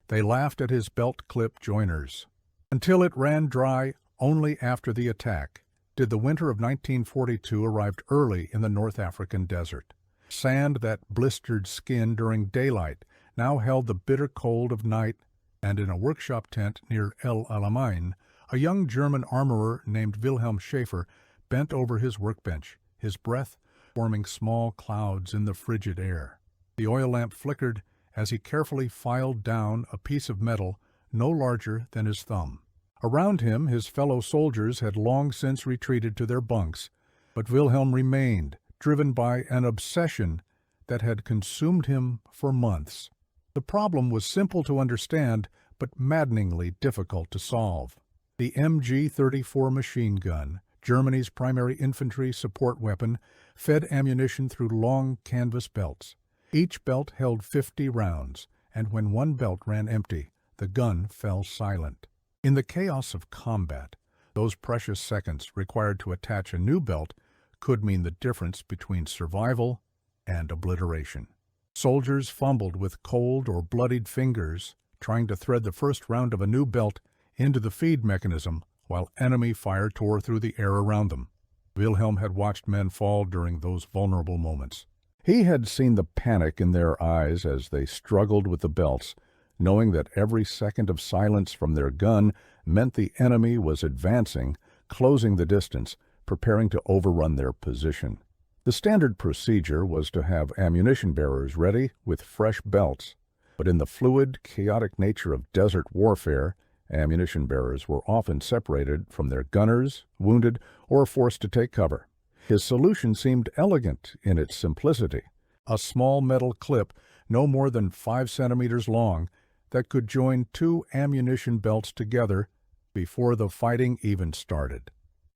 They laughed at his belt clip joiners. Until it ran dry only after the attack did the winter of 1942 arrive early in the North African desert. Sand that blistered skin during daylight now held the bitter cold of night, and in a workshop tent near El Alamein, a young German armorer named Wilhelm Schaefer bent over his workbench, his breath forming small clouds in the frigid air. The oil lamp flickered as he carefully filed down a piece of metal no larger than his thumb. Around him, his fellow soldiers had long since retreated to their bunks, but Wilhelm remained, driven by an obsession that had consumed him for months. The problem was simple to understand, but maddeningly difficult to solve. The MG-34 machine gun, Germany's primary infantry support weapon, fed ammunition through long canvas belts. Each belt held 50 rounds, and when one belt ran empty, the gun fell silent. In the chaos of combat, those precious seconds required to attach a new belt could mean the difference between survival and obliteration. Soldiers fumbled with cold or bloodied fingers, trying to thread the first round of a new belt into the feed mechanism while enemy fire tore through the air around them. Wilhelm had watched men fall during those vulnerable moments. He had seen the panic in their eyes as they struggled with the belts, knowing that every second of silence from their gun meant the enemy was advancing, closing the distance, preparing to overrun their position. The standard procedure was to have ammunition bearers ready with fresh belts, but in the fluid, chaotic nature of desert warfare, ammunition bearers were often separated from their gunners, wounded, or forced to take cover. His solution seemed elegant in its simplicity. A small metal clip, no more than 5 centimeters long, that could join 2 ammunition belts together before the fighting even started.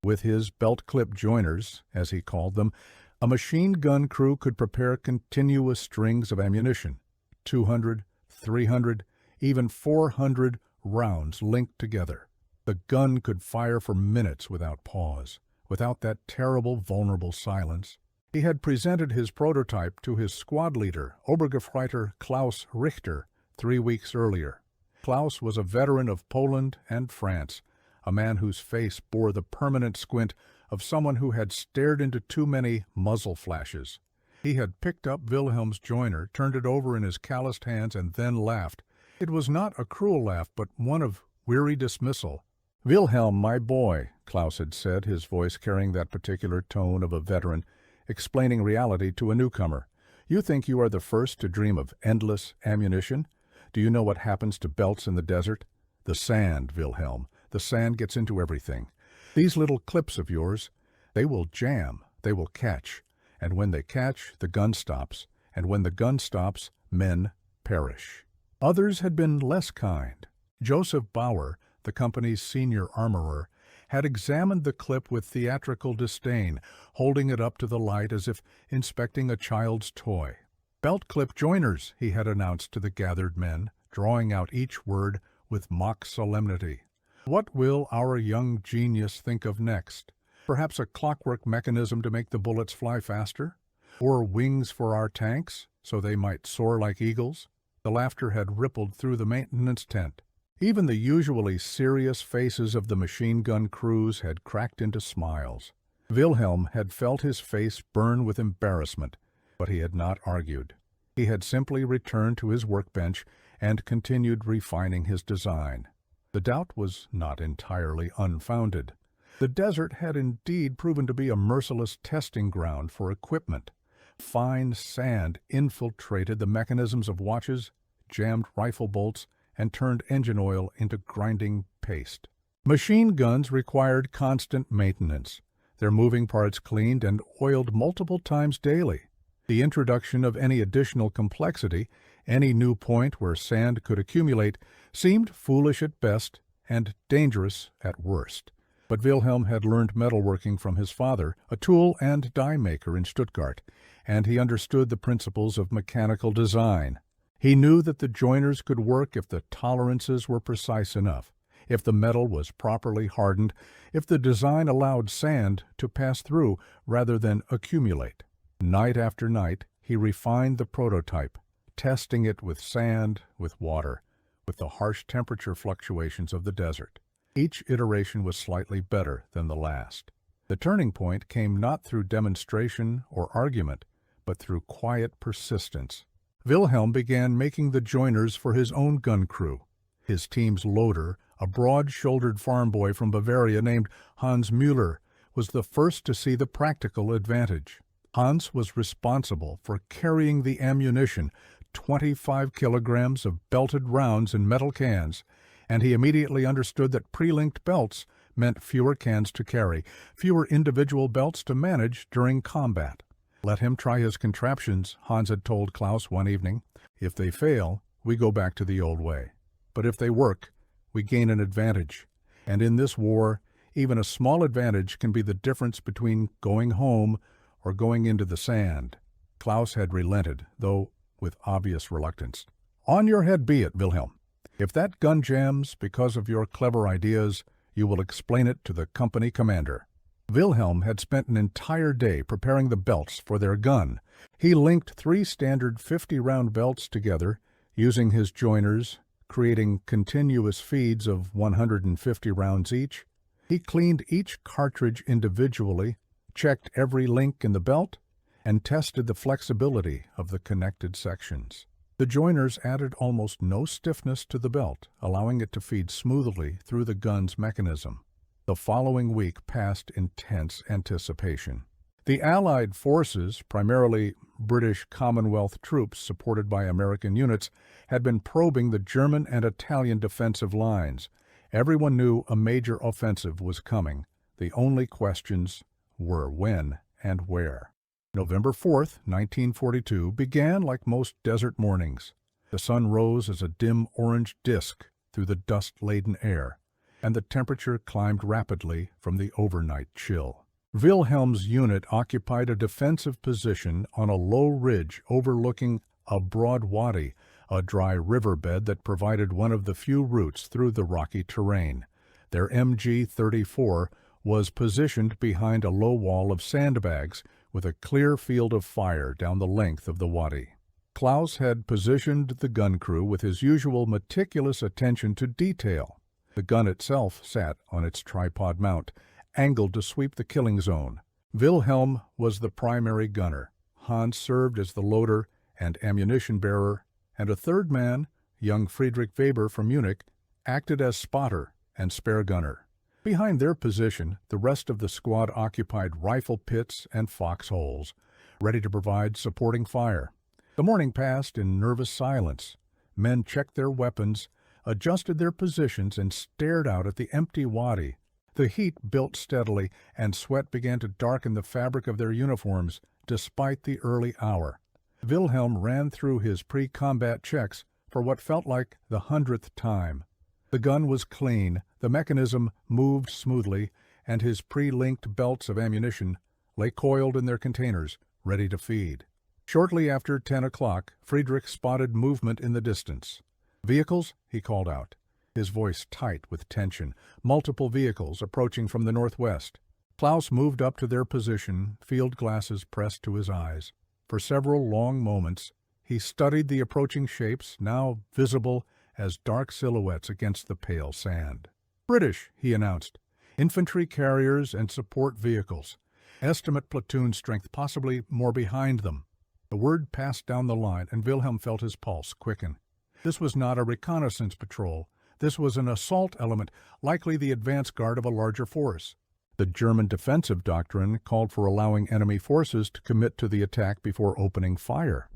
With his belt clip joiners, as he called them, a machine gun crew could prepare continuous strings of ammunition, 200, 300, even 400 rounds linked together. The gun could fire for minutes without pause, without that terrible, vulnerable silence. He had presented his prototype to his squad leader, Obergefreiter Klaus Richter, 3 weeks earlier. Klaus was a veteran of Poland and France, a man whose face bore the permanent squint of someone who had stared into too many muzzle flashes. He had picked up Wilhelm's joiner, turned it over in his calloused hands, and then laughed. It was not a cruel laugh, but one of weary dismissal. "Wilhelm, my boy," Klaus had said, his voice carrying that particular tone of a veteran, explaining reality to a newcomer. "You think you are the first to dream of endless ammunition? Do you know what happens to belts in the desert? The sand, Wilhelm. The sand gets into everything. These little clips of yours, they will jam, they will catch. And when they catch, the gun stops. And when the gun stops, men perish." Others had been less kind. Joseph Bauer, the company's senior armorer, had examined the clip with theatrical disdain, holding it up to the light as if inspecting a child's toy. "Belt clip joiners," he had announced to the gathered men, drawing out each word with mock solemnity. What will our young genius think of next? Perhaps a clockwork mechanism to make the bullets fly faster? Or wings for our tanks, so they might soar like eagles? The laughter had rippled through the maintenance tent. Even the usually serious faces of the machine gun crews had cracked into smiles. Wilhelm had felt his face burn with embarrassment, but he had not argued. He had simply returned to his workbench and continued refining his design. The doubt was not entirely unfounded. The desert had indeed proven to be a merciless testing ground for equipment. Fine sand infiltrated the mechanisms of watches, jammed rifle bolts, and turned engine oil into grinding paste. Machine guns required constant maintenance, their moving parts cleaned and oiled multiple times daily. The introduction of any additional complexity, any new point where sand could accumulate, seemed foolish at best and dangerous at worst. But Wilhelm had learned metalworking from his father, a tool and die maker in Stuttgart, and he understood the principles of mechanical design. He knew that the joiners could work if the tolerances were precise enough, if the metal was properly hardened, if the design allowed sand to pass through rather than accumulate. Night after night, he refined the prototype, testing it with sand, with water, with the harsh temperature fluctuations of the desert. Each iteration was slightly better than the last. The turning point came not through demonstration or argument, but through quiet persistence. Wilhelm began making the joiners for his own gun crew. His team's loader, a broad-shouldered farm boy from Bavaria named Hans Müller, was the first to see the practical advantage. Hans was responsible for carrying the ammunition, 25 kilograms of belted rounds in metal cans, and he immediately understood that pre-linked belts meant fewer cans to carry, fewer individual belts to manage during combat. Let him try his contraptions, Hans had told Klaus one evening. If they fail, we go back to the old way. But if they work, we gain an advantage. And in this war, even a small advantage can be the difference between going home or going into the sand. Klaus had relented, though with obvious reluctance. On your head be it, Wilhelm. If that gun jams because of your clever ideas, you will explain it to the company commander. Wilhelm had spent an entire day preparing the belts for their gun. He linked 3 standard 50-round belts together, using his joiners, creating continuous feeds of 150 rounds each. He cleaned each cartridge individually, checked every link in the belt, and tested the flexibility of the connected sections. The joiners added almost no stiffness to the belt, allowing it to feed smoothly through the gun's mechanism. The following week passed in tense anticipation. The Allied forces, primarily British Commonwealth troops supported by American units, had been probing the German and Italian defensive lines. Everyone knew a major offensive was coming. The only questions were when and where. November 4th, 1942, began like most desert mornings. The sun rose as a dim orange disk through the dust-laden air, and the temperature climbed rapidly from the overnight chill. Wilhelm's unit occupied a defensive position on a low ridge overlooking a broad wadi, a dry riverbed that provided one of the few routes through the rocky terrain. Their MG-34 was positioned behind a low wall of sandbags with a clear field of fire down the length of the wadi. Klaus had positioned the gun crew with his usual meticulous attention to detail. The gun itself sat on its tripod mount, angled to sweep the killing zone. Wilhelm was the primary gunner. Hans served as the loader and ammunition bearer, and a third man, young Friedrich Weber from Munich, acted as spotter and spare gunner. Behind their position, the rest of the squad occupied rifle pits and foxholes, ready to provide supporting fire. The morning passed in nervous silence. Men checked their weapons, adjusted their positions, and stared out at the empty wadi. The heat built steadily, and sweat began to darken the fabric of their uniforms, despite the early hour. Wilhelm ran through his pre-combat checks for what felt like the 100th time. The gun was clean, the mechanism moved smoothly, and his pre-linked belts of ammunition lay coiled in their containers, ready to feed. Shortly after 10 o'clock, Friedrich spotted movement in the distance. "Vehicles?" he called out, his voice tight with tension. Multiple vehicles approaching from the northwest. Klaus moved up to their position, field glasses pressed to his eyes. For several long moments, he studied the approaching shapes, now visible as dark silhouettes against the pale sand. "British," he announced. "Infantry carriers and support vehicles. Estimate platoon strength, possibly more behind them." The word passed down the line, and Wilhelm felt his pulse quicken. This was not a reconnaissance patrol. This was an assault element, likely the advance guard of a larger force. The German defensive doctrine called for allowing enemy forces to commit to the attack before opening fire.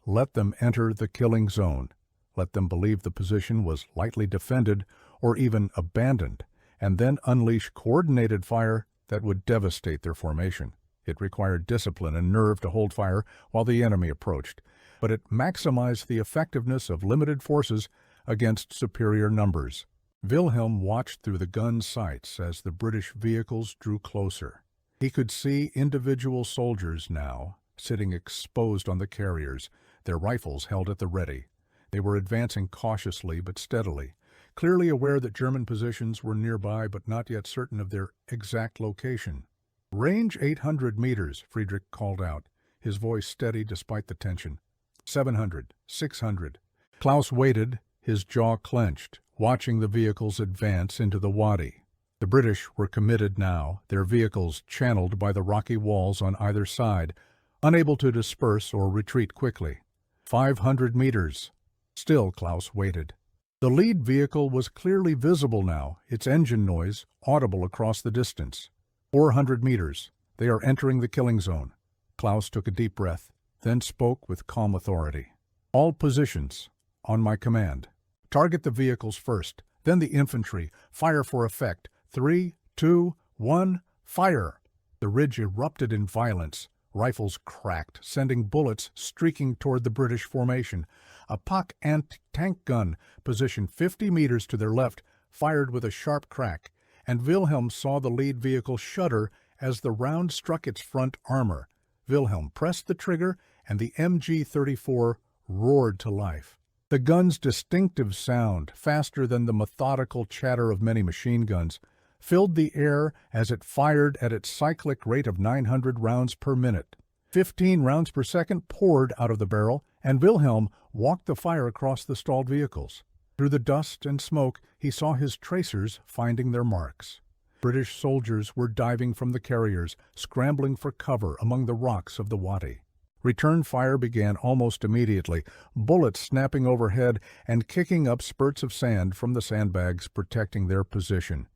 Let them enter the killing zone. Let them believe the position was lightly defended or even abandoned, and then unleash coordinated fire that would devastate their formation. It required discipline and nerve to hold fire while the enemy approached, but it maximized the effectiveness of limited forces against superior numbers. Wilhelm watched through the gun's sights as the British vehicles drew closer. He could see individual soldiers now, sitting exposed on the carriers, their rifles held at the ready. They were advancing cautiously but steadily, clearly aware that German positions were nearby but not yet certain of their exact location. "Range 800 meters, Friedrich called out, his voice steady despite the tension. 700, 600. Klaus waited, his jaw clenched, watching the vehicles advance into the wadi. The British were committed now, their vehicles channeled by the rocky walls on either side, unable to disperse or retreat quickly. 500 meters. Still Klaus waited. The lead vehicle was clearly visible now, its engine noise audible across the distance. 400 meters. They are entering the killing zone. Klaus took a deep breath, then spoke with calm authority. All positions, on my command. Target the vehicles first, then the infantry. Fire for effect. 3, 2, 1, fire! The ridge erupted in violence. Rifles cracked, sending bullets streaking toward the British formation. A PaK anti-tank gun, positioned 50 meters to their left, fired with a sharp crack, and Wilhelm saw the lead vehicle shudder as the round struck its front armor. Wilhelm pressed the trigger, and the MG-34 roared to life. The gun's distinctive sound, faster than the methodical chatter of many machine guns, filled the air as it fired at its cyclic rate of 900 rounds per minute. 15 rounds per second poured out of the barrel, and Wilhelm walked the fire across the stalled vehicles. Through the dust and smoke, he saw his tracers finding their marks. British soldiers were diving from the carriers, scrambling for cover among the rocks of the wadi. Return fire began almost immediately, bullets snapping overhead and kicking up spurts of sand from the sandbags protecting their position.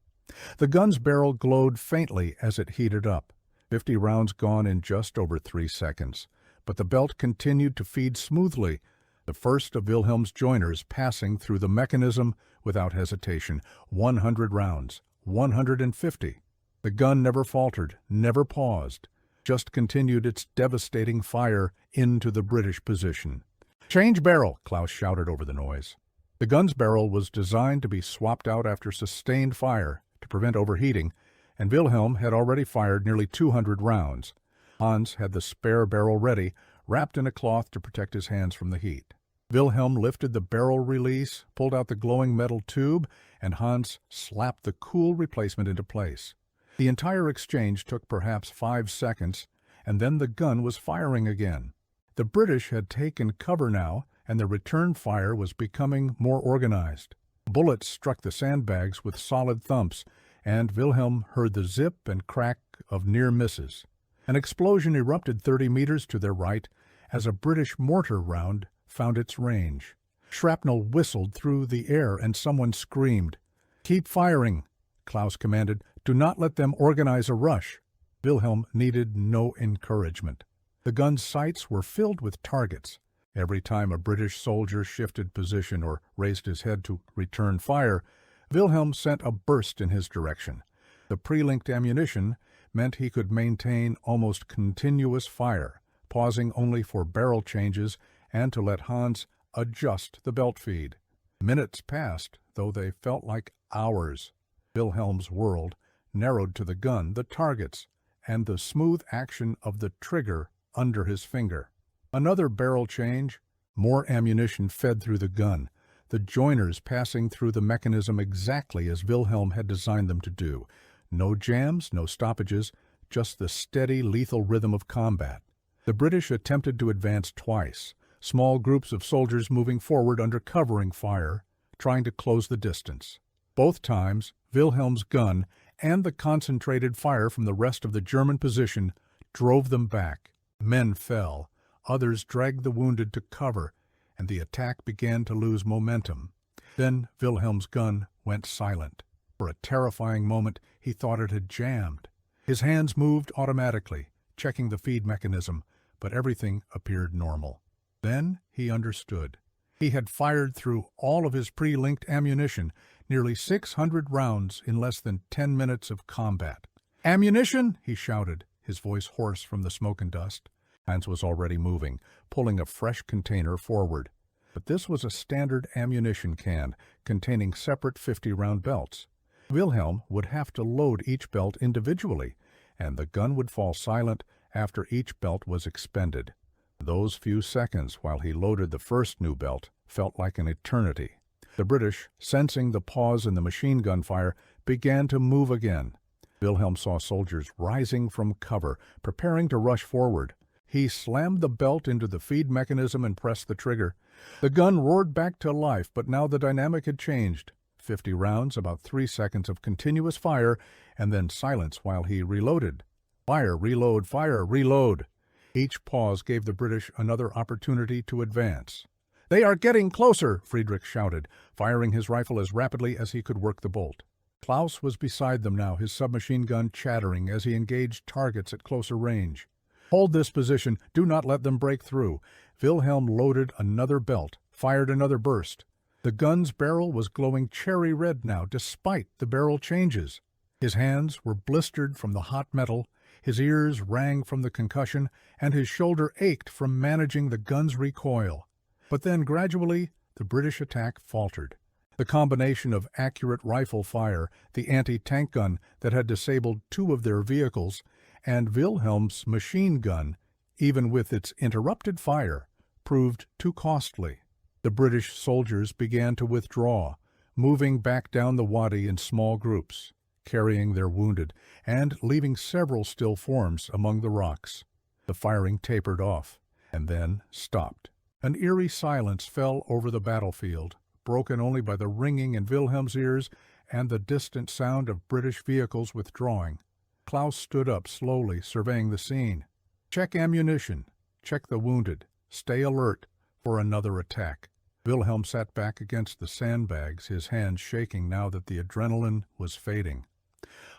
The gun's barrel glowed faintly as it heated up. 50 rounds gone in just over 3 seconds. But the belt continued to feed smoothly, the first of Wilhelm's joiners passing through the mechanism without hesitation. 100 rounds. 150. The gun never faltered, never paused, just continued its devastating fire into the British position. "Change barrel!" Klaus shouted over the noise. The gun's barrel was designed to be swapped out after sustained fire to prevent overheating, and Wilhelm had already fired nearly 200 rounds. Hans had the spare barrel ready, wrapped in a cloth to protect his hands from the heat. Wilhelm lifted the barrel release, pulled out the glowing metal tube, and Hans slapped the cool replacement into place. The entire exchange took perhaps 5 seconds, and then the gun was firing again. The British had taken cover now, and the return fire was becoming more organized. Bullets struck the sandbags with solid thumps, and Wilhelm heard the zip and crack of near misses. An explosion erupted 30 meters to their right as a British mortar round found its range. Shrapnel whistled through the air and someone screamed. "Keep firing," Klaus commanded. "Do not let them organize a rush." Wilhelm needed no encouragement. The gun's sights were filled with targets. Every time a British soldier shifted position or raised his head to return fire, Wilhelm sent a burst in his direction. The pre-linked ammunition meant he could maintain almost continuous fire, pausing only for barrel changes and to let Hans adjust the belt feed. Minutes passed, though they felt like hours. Wilhelm's world narrowed to the gun, the targets, and the smooth action of the trigger under his finger. Another barrel change, more ammunition fed through the gun, the joiners passing through the mechanism exactly as Wilhelm had designed them to do. No jams, no stoppages, just the steady, lethal rhythm of combat. The British attempted to advance twice, small groups of soldiers moving forward under covering fire, trying to close the distance. Both times, Wilhelm's gun and the concentrated fire from the rest of the German position drove them back. Men fell, others dragged the wounded to cover, and the attack began to lose momentum. Then Wilhelm's gun went silent. For a terrifying moment, he thought it had jammed. His hands moved automatically, checking the feed mechanism, but everything appeared normal. Then he understood. He had fired through all of his pre-linked ammunition, nearly 600 rounds in less than 10 minutes of combat. "Ammunition!" he shouted, his voice hoarse from the smoke and dust. Hans was already moving, pulling a fresh container forward. But this was a standard ammunition can, containing separate 50-round belts. Wilhelm would have to load each belt individually, and the gun would fall silent after each belt was expended. Those few seconds while he loaded the first new belt felt like an eternity. The British, sensing the pause in the machine gun fire, began to move again. Wilhelm saw soldiers rising from cover, preparing to rush forward. He slammed the belt into the feed mechanism and pressed the trigger. The gun roared back to life, but now the dynamic had changed. 50 rounds, about 3 seconds of continuous fire, and then silence while he reloaded. Fire, reload, fire, reload. Each pause gave the British another opportunity to advance. "They are getting closer," Friedrich shouted, firing his rifle as rapidly as he could work the bolt. Klaus was beside them now, his submachine gun chattering as he engaged targets at closer range. "Hold this position. Do not let them break through." Wilhelm loaded another belt, fired another burst. The gun's barrel was glowing cherry red now, despite the barrel changes. His hands were blistered from the hot metal, his ears rang from the concussion, and his shoulder ached from managing the gun's recoil. But then, gradually, the British attack faltered. The combination of accurate rifle fire, the anti-tank gun that had disabled 2 of their vehicles, and Wilhelm's machine gun, even with its interrupted fire, proved too costly. The British soldiers began to withdraw, moving back down the wadi in small groups, carrying their wounded, and leaving several still forms among the rocks. The firing tapered off, and then stopped. An eerie silence fell over the battlefield, broken only by the ringing in Wilhelm's ears and the distant sound of British vehicles withdrawing. Klaus stood up slowly, surveying the scene. "Check ammunition. Check the wounded. Stay alert for another attack." Wilhelm sat back against the sandbags, his hands shaking now that the adrenaline was fading.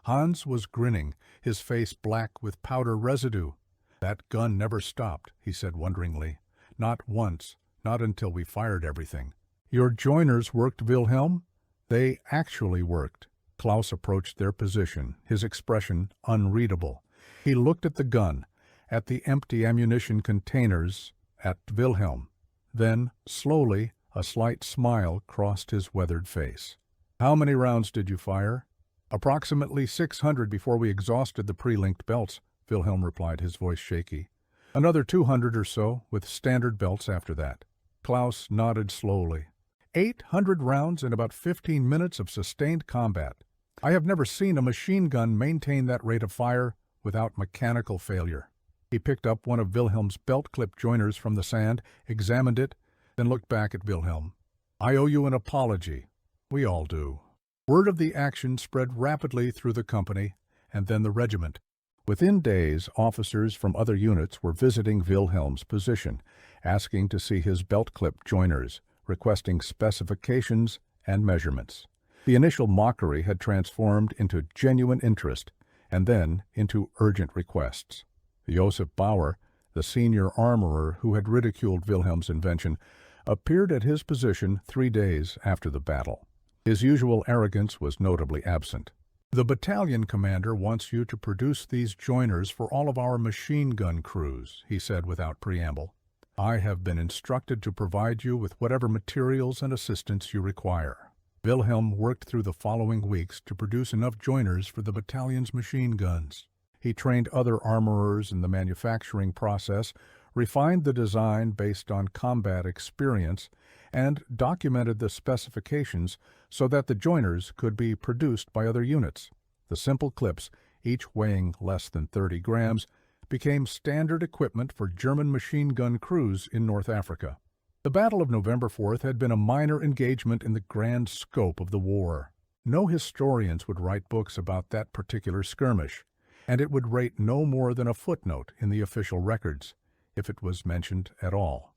Hans was grinning, his face black with powder residue. "That gun never stopped," he said wonderingly. "Not once, not until we fired everything." "Your joiners worked, Wilhelm?" "They actually worked." Klaus approached their position, his expression unreadable. He looked at the gun, at the empty ammunition containers, at Wilhelm. Then, slowly, a slight smile crossed his weathered face. "How many rounds did you fire?" "Approximately 600 before we exhausted the pre-linked belts," Wilhelm replied, his voice shaky. "Another 200 or so, with standard belts after that." Klaus nodded slowly. 800 rounds in about 15 minutes of sustained combat. I have never seen a machine gun maintain that rate of fire without mechanical failure. He picked up one of Wilhelm's belt clip joiners from the sand, examined it, then looked back at Wilhelm. "I owe you an apology. We all do." Word of the action spread rapidly through the company, and then the regiment. Within days, officers from other units were visiting Wilhelm's position, asking to see his belt clip joiners, requesting specifications and measurements. The initial mockery had transformed into genuine interest, and then into urgent requests. Josef Bauer, the senior armorer who had ridiculed Wilhelm's invention, appeared at his position 3 days after the battle. His usual arrogance was notably absent. "The battalion commander wants you to produce these joiners for all of our machine gun crews," he said without preamble. "I have been instructed to provide you with whatever materials and assistance you require." Wilhelm worked through the following weeks to produce enough joiners for the battalion's machine guns. He trained other armorers in the manufacturing process, refined the design based on combat experience, and documented the specifications so that the joiners could be produced by other units. The simple clips, each weighing less than 30 grams, became standard equipment for German machine gun crews in North Africa. The Battle of November 4th had been a minor engagement in the grand scope of the war. No historians would write books about that particular skirmish, and it would rate no more than a footnote in the official records, if it was mentioned at all.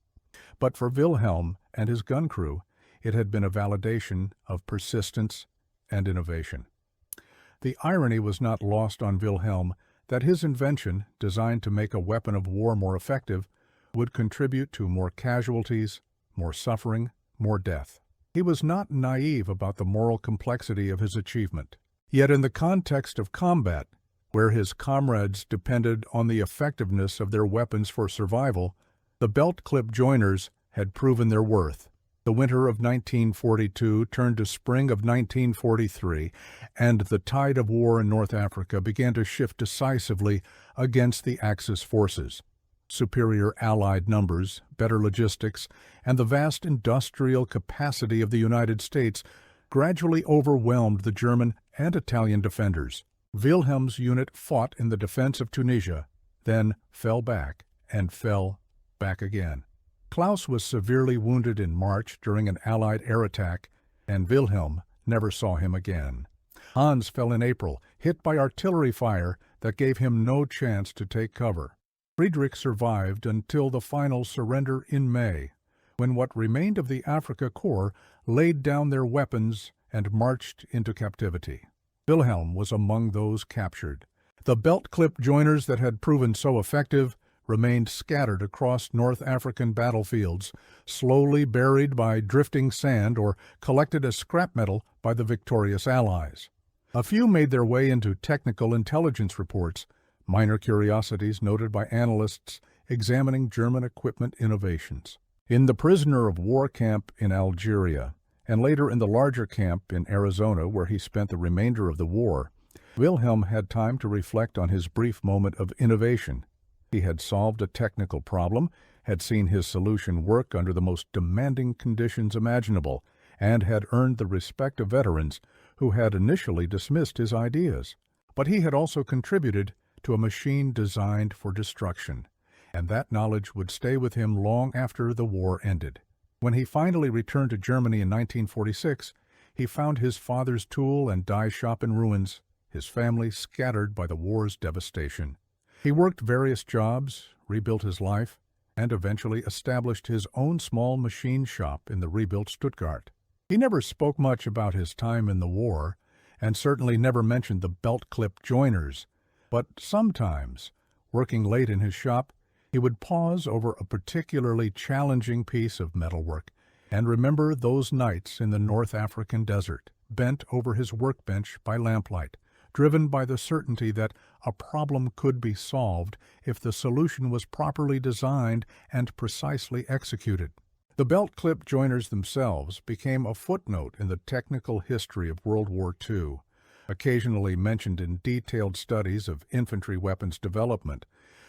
But for Wilhelm and his gun crew, it had been a validation of persistence and innovation. The irony was not lost on Wilhelm that his invention, designed to make a weapon of war more effective, would contribute to more casualties, more suffering, more death. He was not naive about the moral complexity of his achievement. Yet in the context of combat, where his comrades depended on the effectiveness of their weapons for survival, the belt clip joiners had proven their worth. The winter of 1942 turned to spring of 1943, and the tide of war in North Africa began to shift decisively against the Axis forces. Superior Allied numbers, better logistics, and the vast industrial capacity of the United States gradually overwhelmed the German and Italian defenders. Wilhelm's unit fought in the defense of Tunisia, then fell back and fell back again. Klaus was severely wounded in March during an Allied air attack, and Wilhelm never saw him again. Hans fell in April, hit by artillery fire that gave him no chance to take cover. Friedrich survived until the final surrender in May, when what remained of the Afrika Korps laid down their weapons and marched into captivity. Wilhelm was among those captured. The belt clip joiners that had proven so effective remained scattered across North African battlefields, slowly buried by drifting sand or collected as scrap metal by the victorious Allies. A few made their way into technical intelligence reports, minor curiosities noted by analysts examining German equipment innovations. In the prisoner of war camp in Algeria, and later in the larger camp in Arizona where he spent the remainder of the war, Wilhelm had time to reflect on his brief moment of innovation. He had solved a technical problem, had seen his solution work under the most demanding conditions imaginable, and had earned the respect of veterans who had initially dismissed his ideas. But he had also contributed to a machine designed for destruction, and that knowledge would stay with him long after the war ended. When he finally returned to Germany in 1946, he found his father's tool and die shop in ruins, his family scattered by the war's devastation. He worked various jobs, rebuilt his life, and eventually established his own small machine shop in the rebuilt Stuttgart. He never spoke much about his time in the war, and certainly never mentioned the belt clip joiners, but sometimes, working late in his shop, he would pause over a particularly challenging piece of metalwork and remember those nights in the North African desert, bent over his workbench by lamplight, driven by the certainty that a problem could be solved if the solution was properly designed and precisely executed. The belt clip joiners themselves became a footnote in the technical history of World War II, occasionally mentioned in detailed studies of infantry weapons development,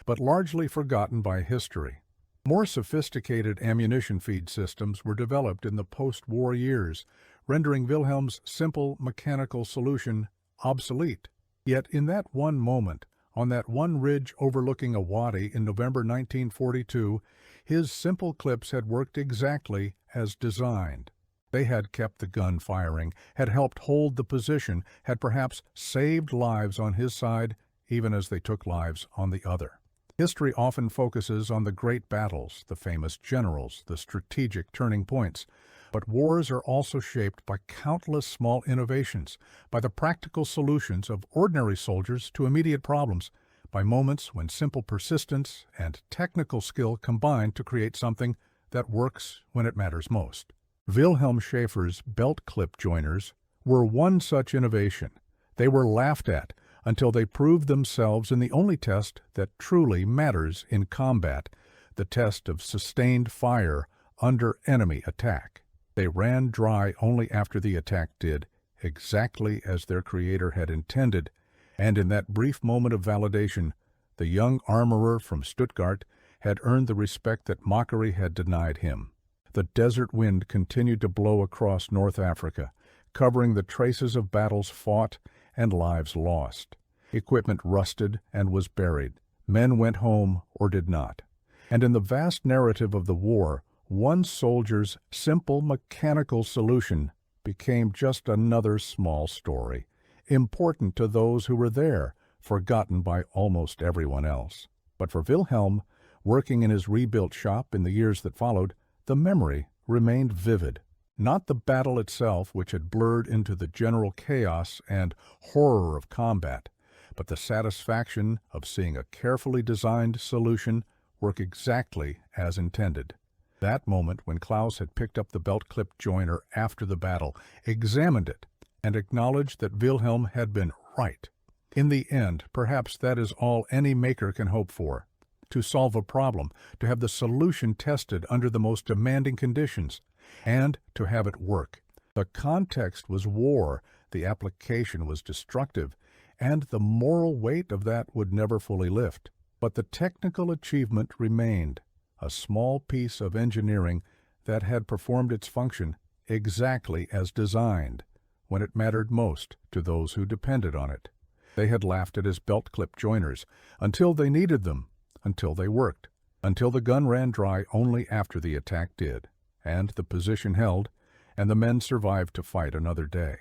but largely forgotten by history. More sophisticated ammunition feed systems were developed in the post-war years, rendering Wilhelm's simple mechanical solution obsolete. Yet in that one moment, on that one ridge overlooking a wadi in November 1942, his simple clips had worked exactly as designed. They had kept the gun firing, had helped hold the position, had perhaps saved lives on his side, even as they took lives on the other. History often focuses on the great battles, the famous generals, the strategic turning points. But wars are also shaped by countless small innovations, by the practical solutions of ordinary soldiers to immediate problems, by moments when simple persistence and technical skill combine to create something that works when it matters most. Wilhelm Schaefer's belt clip joiners were one such innovation. They were laughed at until they proved themselves in the only test that truly matters in combat, the test of sustained fire under enemy attack. They ran dry only after the attack did, exactly as their creator had intended, and in that brief moment of validation, the young armorer from Stuttgart had earned the respect that mockery had denied him. The desert wind continued to blow across North Africa, covering the traces of battles fought and lives lost. Equipment rusted and was buried. Men went home or did not. And in the vast narrative of the war, one soldier's simple mechanical solution became just another small story, important to those who were there, forgotten by almost everyone else. But for Wilhelm, working in his rebuilt shop in the years that followed, the memory remained vivid. Not the battle itself, which had blurred into the general chaos and horror of combat, but the satisfaction of seeing a carefully designed solution work exactly as intended. That moment when Klaus had picked up the belt clip joiner after the battle, examined it, and acknowledged that Wilhelm had been right. In the end, perhaps that is all any maker can hope for: to solve a problem, to have the solution tested under the most demanding conditions, and to have it work. The context was war, the application was destructive, and the moral weight of that would never fully lift. But the technical achievement remained, a small piece of engineering that had performed its function exactly as designed, when it mattered most to those who depended on it. They had laughed at his belt clip joiners until they needed them, until they worked. until the gun ran dry only after the attack did, and the position held, and the men survived to fight another day.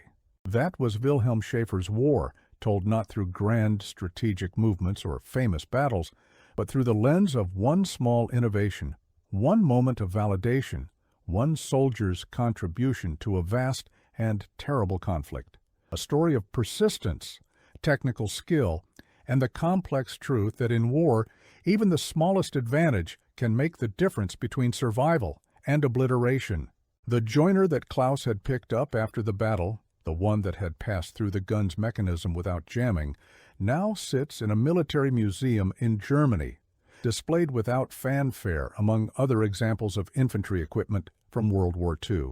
That was Wilhelm Schaefer's war, told not through grand strategic movements or famous battles, but through the lens of one small innovation, one moment of validation, one soldier's contribution to a vast and terrible conflict. A story of persistence, technical skill, and the complex truth that in war, even the smallest advantage can make the difference between survival and obliteration. The joiner that Klaus had picked up after the battle, the one that had passed through the gun's mechanism without jamming, now sits in a military museum in Germany, displayed without fanfare among other examples of infantry equipment from World War II.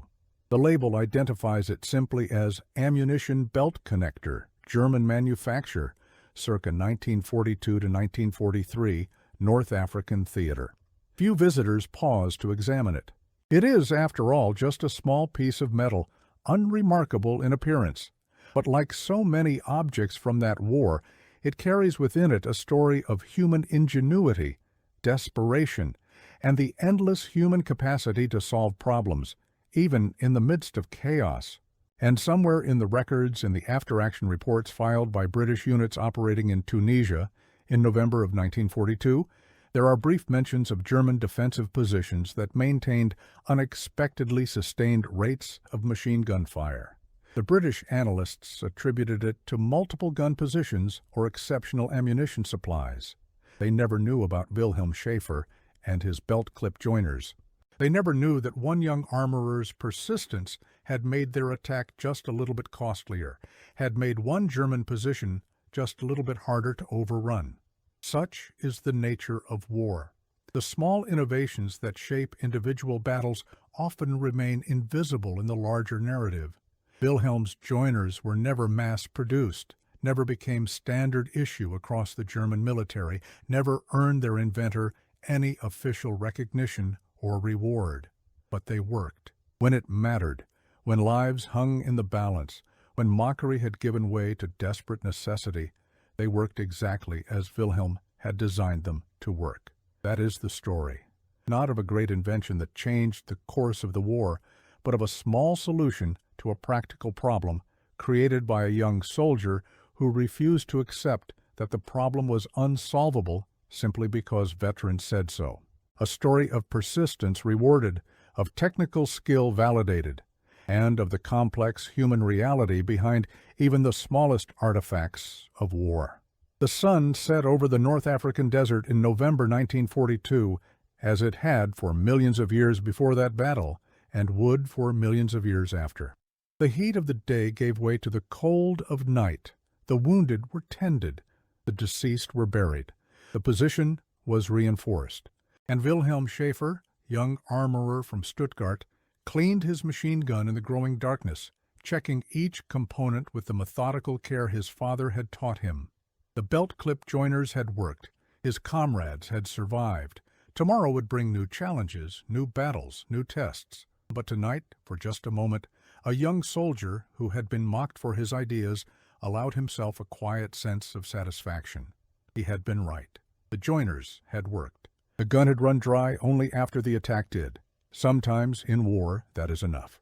The label identifies it simply as Ammunition Belt Connector, German manufacture, circa 1942 to 1943, North African theater. Few visitors pause to examine it. It is, after all, just a small piece of metal, unremarkable in appearance. But like so many objects from that war, it carries within it a story of human ingenuity, desperation, and the endless human capacity to solve problems, even in the midst of chaos. And somewhere in the records in the after-action reports filed by British units operating in Tunisia in November of 1942, there are brief mentions of German defensive positions that maintained unexpectedly sustained rates of machine gun fire. The British analysts attributed it to multiple gun positions or exceptional ammunition supplies. They never knew about Wilhelm Schaefer and his belt-clip joiners. They never knew that one young armorer's persistence had made their attack just a little bit costlier, had made one German position just a little bit harder to overrun. Such is the nature of war. The small innovations that shape individual battles often remain invisible in the larger narrative. Wilhelm's joiners were never mass-produced, never became standard issue across the German military, never earned their inventor any official recognition or reward. But they worked. When it mattered, when lives hung in the balance, when mockery had given way to desperate necessity, they worked exactly as Wilhelm had designed them to work. That is the story, not of a great invention that changed the course of the war, but of a small solution to a practical problem created by a young soldier who refused to accept that the problem was unsolvable simply because veterans said so. A story of persistence rewarded, of technical skill validated, and of the complex human reality behind even the smallest artifacts of war. The sun set over the North African desert in November 1942, as it had for millions of years before that battle, and would for millions of years after. The heat of the day gave way to the cold of night. The wounded were tended. The deceased were buried. The position was reinforced. And Wilhelm Schaefer, young armorer from Stuttgart, cleaned his machine gun in the growing darkness, checking each component with the methodical care his father had taught him. The belt-clip joiners had worked. His comrades had survived. Tomorrow would bring new challenges, new battles, new tests. But tonight, for just a moment, a young soldier who had been mocked for his ideas allowed himself a quiet sense of satisfaction. He had been right. The joiners had worked. The gun had run dry only after the attack did. Sometimes, in war, that is enough.